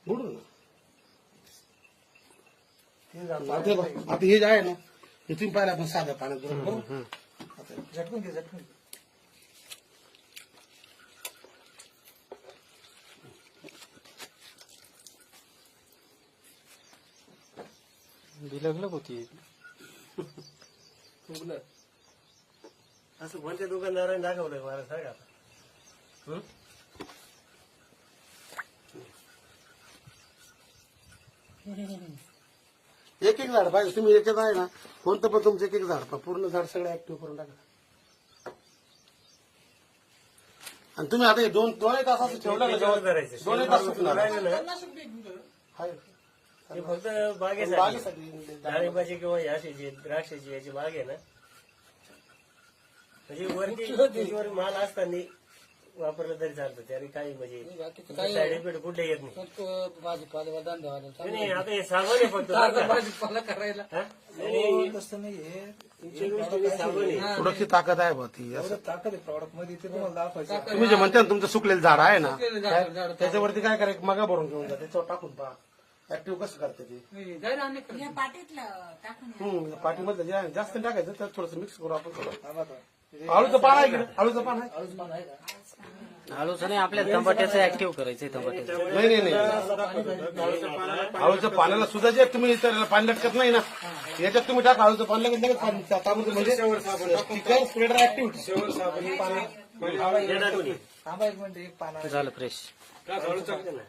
बुडून ना. आता हे जे आहे ना हे तुम्ही पाहिलं आपण साध्या पाण्यात बरोबर झटकून घे झटकून घे. बिलगलक होती. असं कोणत्या दुकानदाराने दाखवलंय मला सांगा. एक एक झाड पाहिजे तुम्ही याच्यात आहे ना कोणतं पण तुमचं एक एक झाड पूर्ण झाड सगळं ऍक्टिव्ह करून टाका. आणि तुम्ही आता हे दोन तास असं ठेवलं ना त्याच्यावर धरायचं. 2 तास सुकणार राहिलं ना, आहे. ते फक्त बागेसाठी बागेसाठी डाळिंबाची किंवा याची जी द्राक्षाची याची बाग आहे ना, म्हणजे वरती त्याच्यावर माल असताना वापरलं तरी चालतं. त्याने काही म्हणजे साईड इफेक्ट कुठे येत नाही. भाजीपाला धंद्यावाला नाही, आता हे साबण आहे फक्त बरं का? भाजीपाला करायला. हा? नाही, तसं नाहीये. तुमच्या दृष्टीने साबण आहे. थोडीशी ताकद आहे बा ती असं. एवढं ताकद आहे प्रॉडक्ट मध्ये ते तुम्हाला दाखवायचं. तुम्ही जे म्हणता ना तुमचं सुकलेलं झाड आहे ना झाड- झाड- त्याच्यावरती काय करायचं मगा भरून घेऊन जा त्याच्यावर टाकून पहा ऍक्टिव्ह कसं करते ते. जायला आणि या पाटीतलं टाकून या. पाठीमधलं जे आहे जास्त नाही टाकायचं त्यात थोडंसं मिक्स करू आपण थोडं. हा बघा. आळूचं पान आहे की नाही? आळूचं पान आहे आळूच पान आहे का? आळूचं नाही आपल्या टमाट्याचं ऍक्टिव्ह करायचंय. टमाट्याचं नाही नाही आळूच्या पाण्याला सुद्धा जे तुम्ही त्याला पाणी लटकत नाही ना याच्यात तुम्ही टाका आळूचं पाणी लगेच लगेच पाणी ताबडतोब म्हणजे स्प्रेडर ऍक्टिव्हिटी हे टाकून ये. थांबा एक मिनिट एक पान आहे. झालं फ्रेश. टाकते ना.